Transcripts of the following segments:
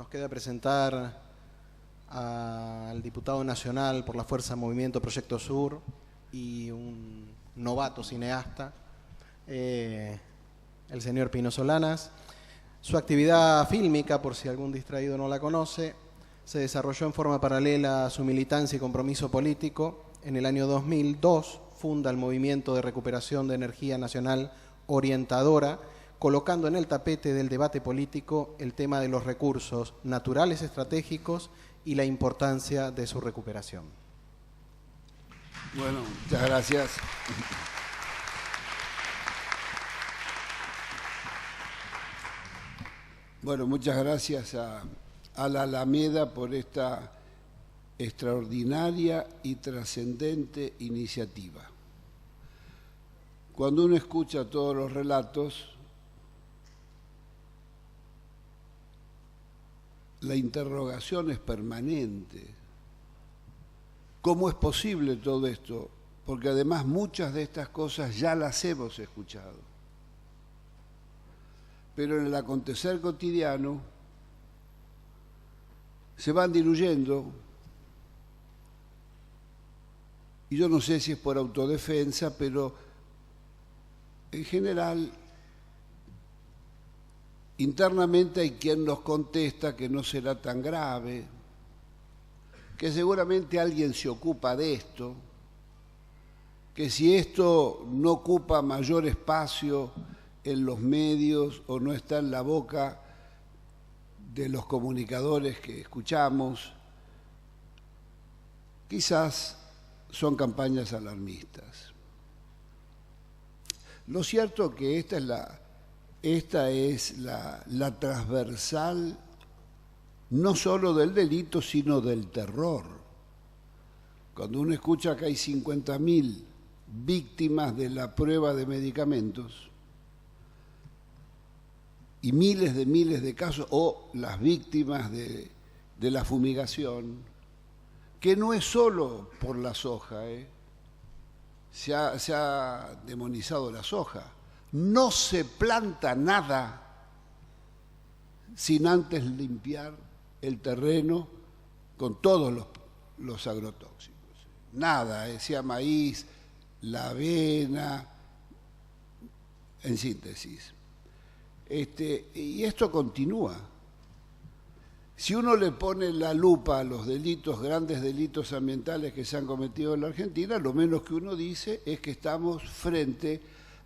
nos queda presentar al diputado nacional por la Fuerza Movimiento Proyecto Sur y un novato cineasta, el señor Pino Solanas. Su actividad fílmica, por si algún distraído no la conoce, se desarrolló en forma paralela a su militancia y compromiso político. En el año 2002 funda el Movimiento de Recuperación de Energía Nacional Orientadora, colocando en el tapete del debate político el tema de los recursos naturales estratégicos y la importancia de su recuperación. Bueno, muchas gracias. Bueno, muchas gracias a la Alameda por esta extraordinaria y trascendente iniciativa. Cuando uno escucha todos los relatos, la interrogación es permanente. ¿Cómo es posible todo esto? Porque además muchas de estas cosas ya las hemos escuchado. Pero en el acontecer cotidiano se van diluyendo, y yo no sé si es por autodefensa, pero en general internamente hay quien nos contesta que no será tan grave, que seguramente alguien se ocupa de esto, que si esto no ocupa mayor espacio en los medios o no está en la boca de los comunicadores que escuchamos, quizás son campañas alarmistas. Lo cierto es que esta es la transversal no solo del delito, sino del terror. Cuando uno escucha que hay 50.000 víctimas de la prueba de medicamentos y miles de casos, o las víctimas de la fumigación, que no es solo por la soja, se ha demonizado la soja. No se planta nada sin antes limpiar el terreno con todos los agrotóxicos. Nada, sea maíz, la avena, en síntesis. Y esto continúa. Si uno le pone la lupa a los delitos, grandes delitos ambientales que se han cometido en la Argentina, lo menos que uno dice es que estamos frente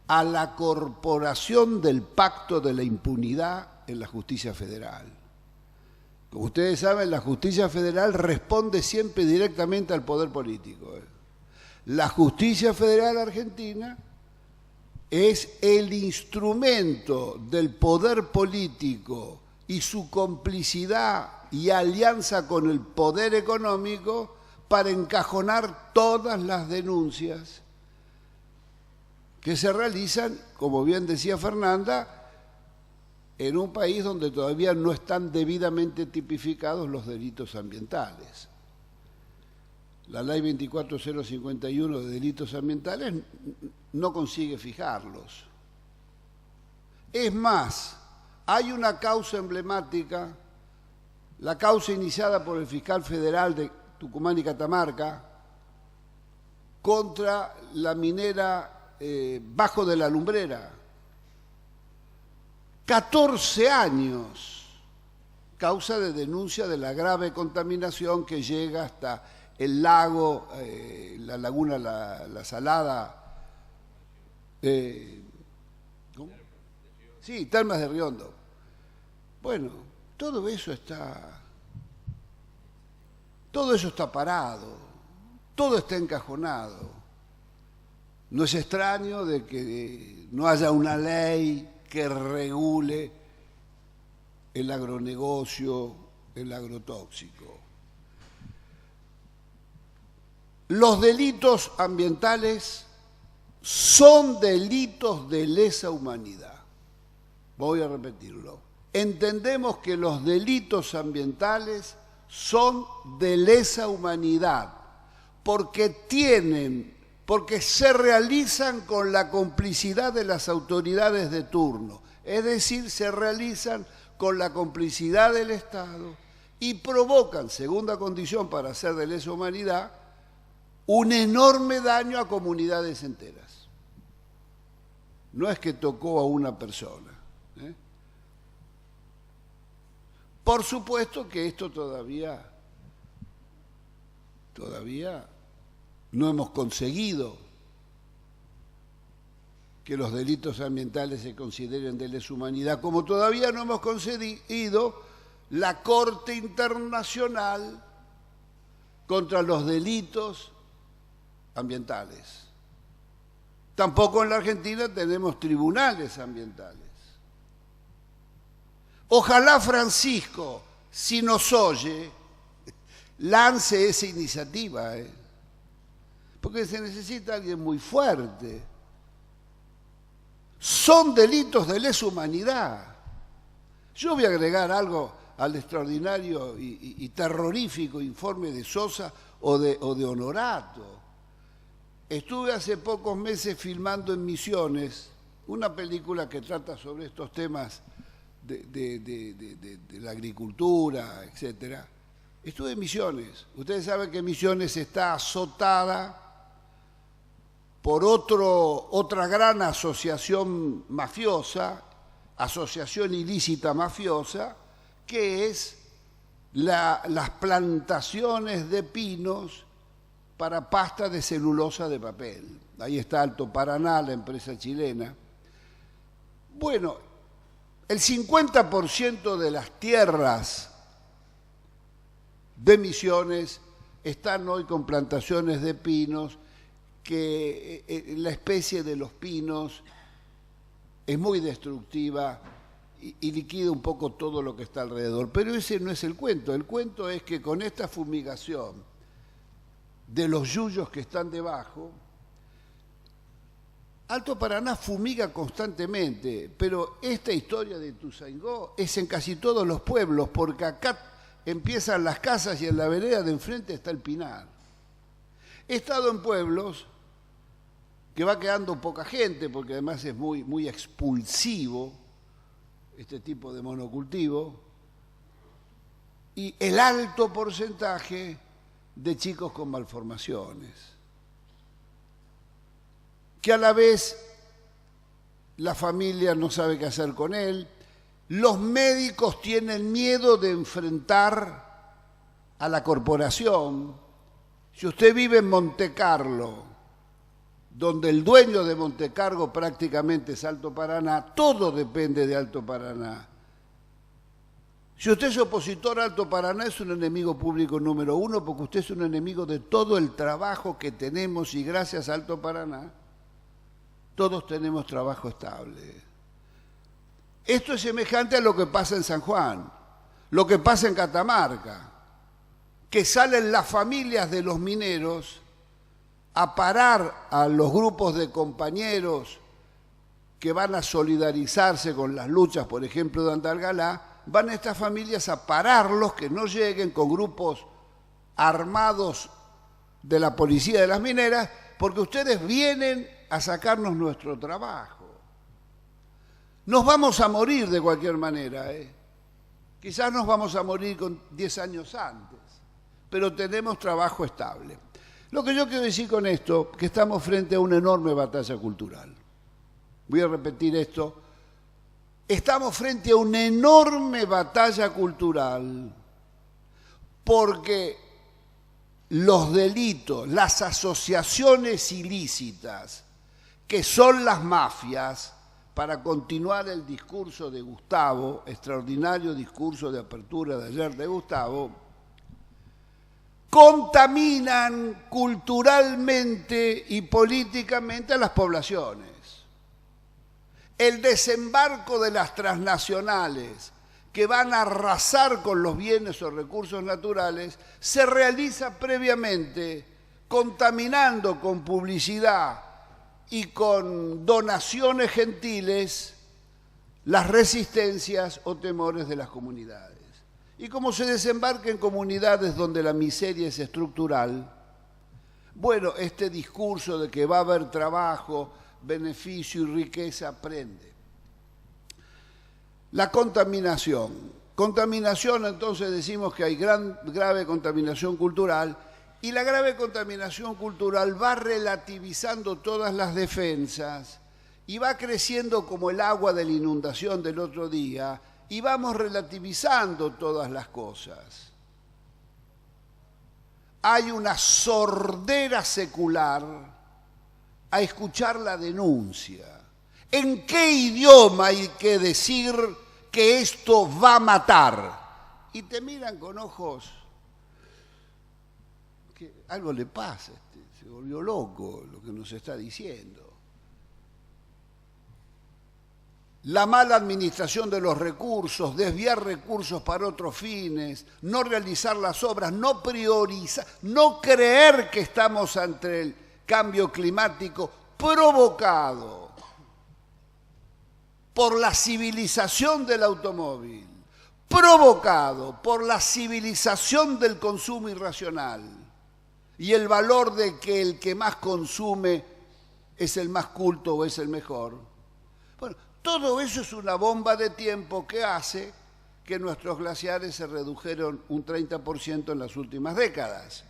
a la corporación del pacto de la impunidad en la justicia federal. Como ustedes saben, la justicia federal responde siempre directamente al poder político. La justicia federal argentina es el instrumento del poder político y su complicidad y alianza con el poder económico para encajonar todas las denuncias que se realizan, como bien decía Fernanda, en un país donde todavía no están debidamente tipificados los delitos ambientales. La Ley 24051 de delitos ambientales no consigue fijarlos. Es más, hay una causa emblemática, la causa iniciada por el fiscal federal de Tucumán y Catamarca contra la minera Bajo de la Lumbrera. 14 años, causa de denuncia de la grave contaminación que llega hasta el lago, la laguna, la Salada, ¿cómo? Sí, Termas de Riondo. Bueno, todo eso está parado, todo está encajonado. No es extraño de que no haya una ley que regule el agronegocio, el agrotóxico. Los delitos ambientales son delitos de lesa humanidad. Voy a repetirlo. Entendemos que los delitos ambientales son de lesa humanidad porque se realizan con la complicidad de las autoridades de turno, es decir, se realizan con la complicidad del Estado y provocan, segunda condición para ser de lesa humanidad, un enorme daño a comunidades enteras. No es que tocó a una persona. Por supuesto que esto todavía no hemos conseguido que los delitos ambientales se consideren de lesa humanidad, como todavía no hemos conseguido la Corte Internacional contra los Delitos Ambientales. Tampoco en la Argentina tenemos tribunales ambientales. Ojalá Francisco, si nos oye, lance esa iniciativa, porque se necesita alguien muy fuerte. Son delitos de lesa humanidad. Yo voy a agregar algo al extraordinario y terrorífico informe de Sosa o de Honorato. Estuve hace pocos meses filmando en Misiones una película que trata sobre estos temas de la agricultura, etc. Estuve en Misiones. Ustedes saben que Misiones está azotada por otra gran asociación mafiosa, asociación ilícita mafiosa, que es las plantaciones de pinos para pasta de celulosa de papel. Ahí está Alto Paraná, la empresa chilena. Bueno, el 50% de las tierras de Misiones están hoy con plantaciones de pinos, que la especie de los pinos es muy destructiva y liquida un poco todo lo que está alrededor. Pero ese no es el cuento. El cuento es que con esta fumigación de los yuyos que están debajo, Alto Paraná fumiga constantemente, pero esta historia de Ituzaingó es en casi todos los pueblos, porque acá empiezan las casas y en la vereda de enfrente está el pinar. He estado en pueblos que va quedando poca gente, porque además es muy expulsivo este tipo de monocultivo, y el alto porcentaje de chicos con malformaciones, que a la vez la familia no sabe qué hacer con él, los médicos tienen miedo de enfrentar a la corporación. Si usted vive en Montecarlo, donde el dueño de Montecarlo prácticamente es Alto Paraná, todo depende de Alto Paraná. Si usted es opositor a Alto Paraná, es un enemigo público número uno, porque usted es un enemigo de todo el trabajo que tenemos, y gracias a Alto Paraná todos tenemos trabajo estable. Esto es semejante a lo que pasa en San Juan, lo que pasa en Catamarca, que salen las familias de los mineros a parar a los grupos de compañeros que van a solidarizarse con las luchas, por ejemplo, de Andalgalá. Van estas familias a pararlos, que no lleguen con grupos armados de la policía de las mineras, porque ustedes vienen a sacarnos nuestro trabajo. Nos vamos a morir de cualquier manera, Quizás nos vamos a morir con 10 años antes, pero tenemos trabajo estable. Lo que yo quiero decir con esto, que estamos frente a una enorme batalla cultural. Voy a repetir esto. Estamos frente a una enorme batalla cultural, porque los delitos, las asociaciones ilícitas, que son las mafias, para continuar el discurso de Gustavo, extraordinario discurso de apertura de ayer de Gustavo, contaminan culturalmente y políticamente a las poblaciones. El desembarco de las transnacionales que van a arrasar con los bienes o recursos naturales se realiza previamente contaminando con publicidad y con donaciones gentiles las resistencias o temores de las comunidades. Y como se desembarca en comunidades donde la miseria es estructural, bueno, este discurso de que va a haber trabajo, beneficio y riqueza prende. La contaminación. Contaminación, entonces decimos que hay grave contaminación cultural, y la grave contaminación cultural va relativizando todas las defensas y va creciendo como el agua de la inundación del otro día, y vamos relativizando todas las cosas. Hay una sordera secular a escuchar la denuncia. ¿En qué idioma hay que decir que esto va a matar? Y te miran con ojos que algo le pasa, se volvió loco lo que nos está diciendo. La mala administración de los recursos, desviar recursos para otros fines, no realizar las obras, no priorizar, no creer que estamos ante el cambio climático provocado por la civilización del automóvil, provocado por la civilización del consumo irracional y el valor de que el que más consume es el más culto o es el mejor. Bueno, todo eso es una bomba de tiempo que hace que nuestros glaciares se redujeron un 30% en las últimas décadas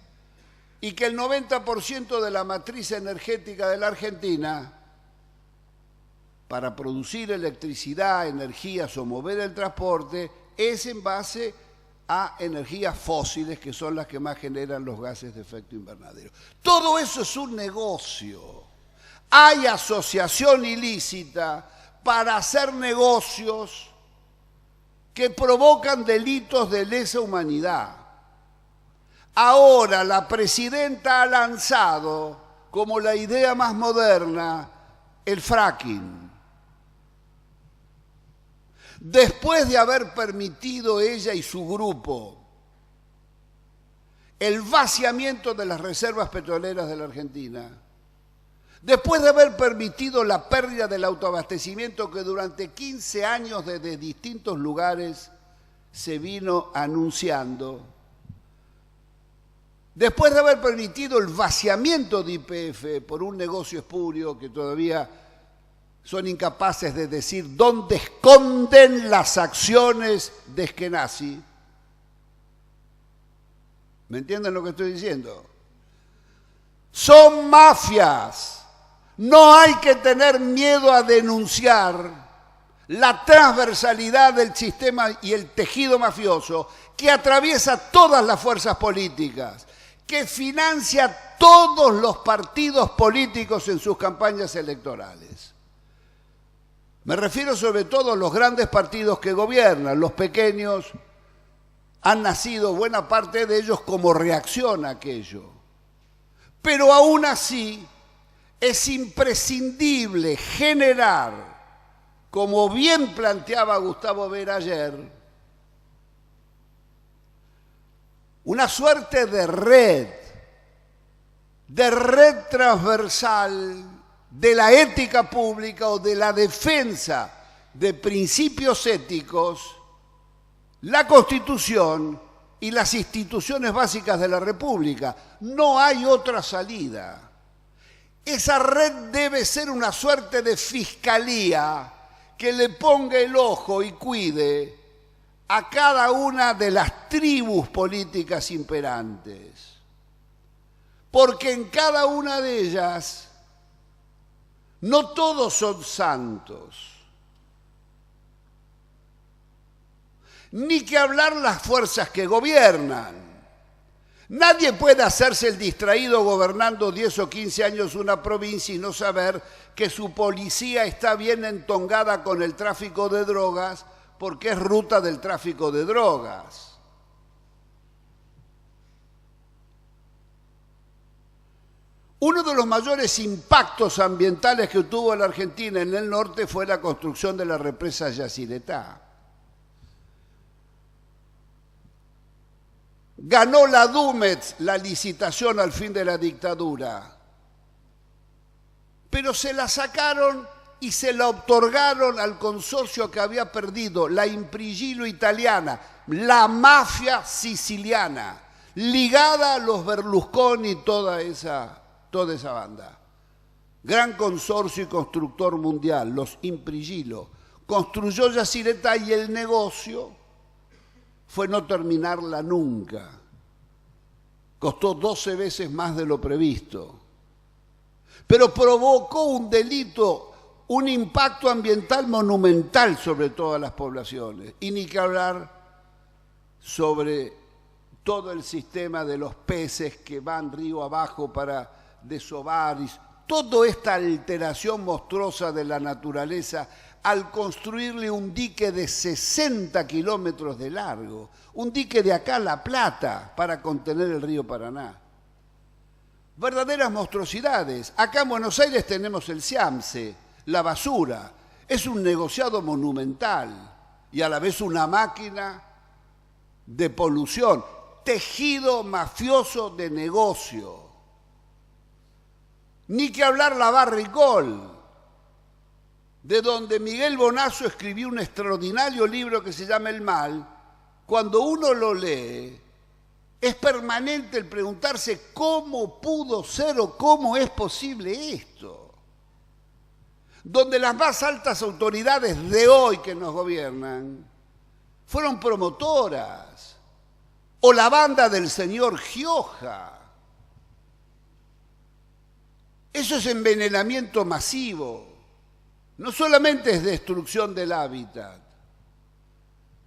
y que el 90% de la matriz energética de la Argentina, para producir electricidad, energías o mover el transporte, es en base a energías fósiles, que son las que más generan los gases de efecto invernadero. Todo eso es un negocio. Hay asociación ilícita para hacer negocios que provocan delitos de lesa humanidad. Ahora la presidenta ha lanzado como la idea más moderna el fracking. Después de haber permitido ella y su grupo el vaciamiento de las reservas petroleras de la Argentina, después de haber permitido la pérdida del autoabastecimiento que durante 15 años desde distintos lugares se vino anunciando, después de haber permitido el vaciamiento de YPF por un negocio espurio que todavía son incapaces de decir dónde esconden las acciones de Eskenazi. ¿Me entienden lo que estoy diciendo? Son mafias. No hay que tener miedo a denunciar la transversalidad del sistema y el tejido mafioso que atraviesa todas las fuerzas políticas, que financia todos los partidos políticos en sus campañas electorales. Me refiero sobre todo a los grandes partidos que gobiernan. Los pequeños han nacido, buena parte de ellos, como reacción a aquello. Pero aún así es imprescindible generar, como bien planteaba Gustavo Vera ayer, una suerte de red transversal de la ética pública o de la defensa de principios éticos, la Constitución y las instituciones básicas de la República. No hay otra salida. Esa red debe ser una suerte de fiscalía que le ponga el ojo y cuide a cada una de las tribus políticas imperantes. Porque en cada una de ellas no todos son santos. Ni que hablar las fuerzas que gobiernan. Nadie puede hacerse el distraído gobernando 10 o 15 años una provincia y no saber que su policía está bien entongada con el tráfico de drogas porque es ruta del tráfico de drogas. Uno de los mayores impactos ambientales que tuvo la Argentina en el norte fue la construcción de la represa Yacyretá. Ganó la Dumetz la licitación al fin de la dictadura, pero se la sacaron y se la otorgaron al consorcio que había perdido, la Impregilo italiana, la mafia siciliana, ligada a los Berlusconi y toda esa banda. Gran consorcio y constructor mundial, los Impregilo, construyó Yacyretá y el negocio fue no terminarla nunca. Costó 12 veces más de lo previsto. Pero provocó un delito, un impacto ambiental monumental sobre todas las poblaciones. Y ni que hablar sobre todo el sistema de los peces que van río abajo para desovar. Toda esta alteración monstruosa de la naturaleza al construirle un dique de 60 kilómetros de largo, un dique de acá a La Plata para contener el río Paraná. Verdaderas monstruosidades. Acá en Buenos Aires tenemos el SIAMSE, la basura. Es un negociado monumental y a la vez una máquina de polución. Tejido mafioso de negocio. Ni que hablar la Barricol, de donde Miguel Bonazo escribió un extraordinario libro que se llama El Mal. Cuando uno lo lee, es permanente el preguntarse cómo pudo ser o cómo es posible esto. Donde las más altas autoridades de hoy que nos gobiernan fueron promotoras, o la banda del señor Gioja. Eso es envenenamiento masivo. No solamente es destrucción del hábitat.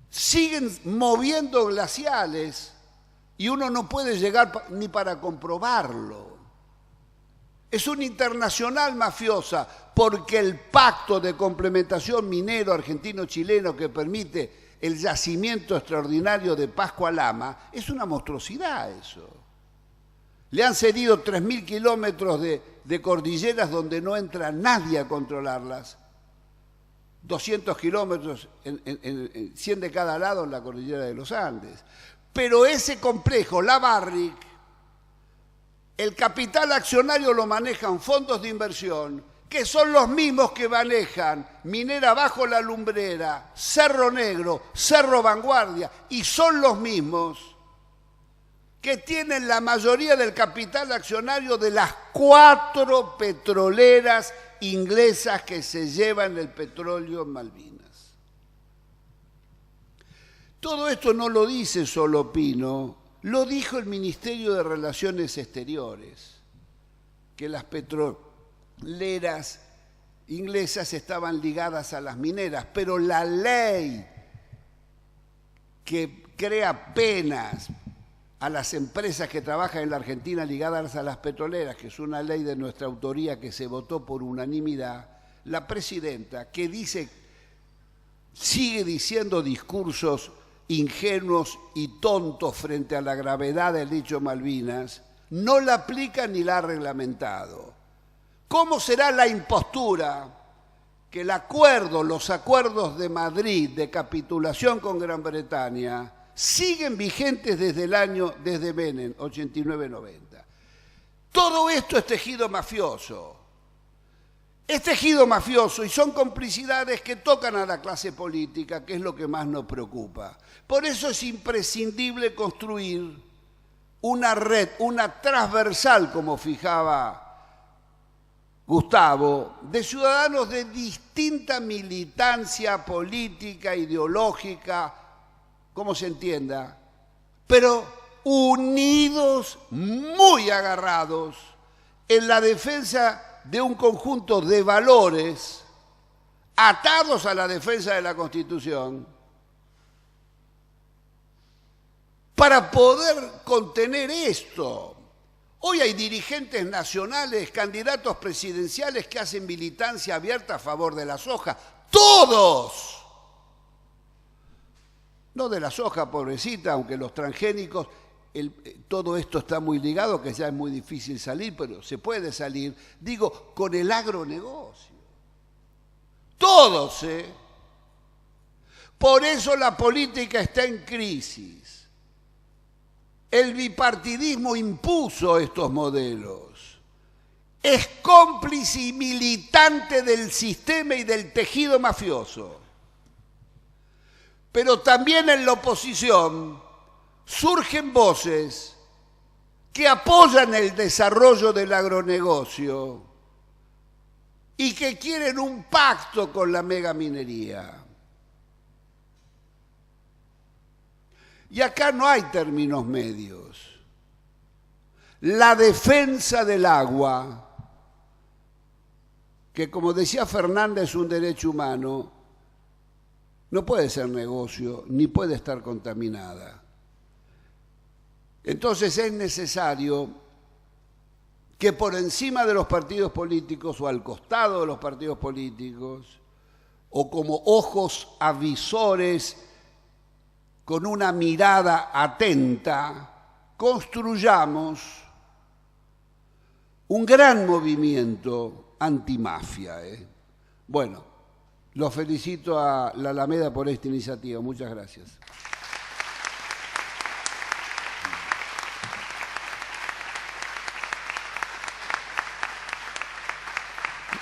Siguen moviendo glaciales y uno no puede llegar ni para comprobarlo. Es una internacional mafiosa porque el pacto de complementación minero argentino-chileno que permite el yacimiento extraordinario de Pascua Lama es una monstruosidad eso. Le han cedido 3.000 kilómetros de cordilleras donde no entra nadie a controlarlas. 200 kilómetros, 100 de cada lado en la cordillera de los Andes. Pero ese complejo, la Barrick, el capital accionario lo manejan fondos de inversión, que son los mismos que manejan Minera Bajo la Lumbrera, Cerro Negro, Cerro Vanguardia, y son los mismos que tienen la mayoría del capital accionario de las 4 petroleras inglesas que se llevan el petróleo en Malvinas. Todo esto no lo dice solo Pino, lo dijo el Ministerio de Relaciones Exteriores, que las petroleras inglesas estaban ligadas a las mineras, pero la ley que crea penas a las empresas que trabajan en la Argentina ligadas a las petroleras, que es una ley de nuestra autoría que se votó por unanimidad, la presidenta, que sigue diciendo discursos ingenuos y tontos frente a la gravedad del dicho Malvinas, no la aplica ni la ha reglamentado. ¿Cómo será la impostura que los acuerdos de Madrid de capitulación con Gran Bretaña siguen vigentes desde Menem, 89-90. Todo esto es tejido mafioso. Es tejido mafioso y son complicidades que tocan a la clase política, que es lo que más nos preocupa. Por eso es imprescindible construir una red, una transversal, como fijaba Gustavo, de ciudadanos de distinta militancia política, ideológica, como se entienda, pero unidos, muy agarrados en la defensa de un conjunto de valores atados a la defensa de la Constitución para poder contener esto. Hoy hay dirigentes nacionales, candidatos presidenciales que hacen militancia abierta a favor de la soja. ¡Todos! No de la soja, pobrecita, aunque los transgénicos, todo esto está muy ligado, que ya es muy difícil salir, pero se puede salir, digo, con el agronegocio. Todos, ¿eh? Por eso la política está en crisis. El bipartidismo impuso estos modelos. Es cómplice y militante del sistema y del tejido mafioso. Pero también en la oposición surgen voces que apoyan el desarrollo del agronegocio y que quieren un pacto con la megaminería. Y acá no hay términos medios. La defensa del agua, que como decía Fernández es un derecho humano, no puede ser negocio ni puede estar contaminada. Entonces es necesario que por encima de los partidos políticos o al costado de los partidos políticos o como ojos avisores con una mirada atenta, construyamos un gran movimiento antimafia. Bueno, los felicito a la Alameda por esta iniciativa. Muchas gracias.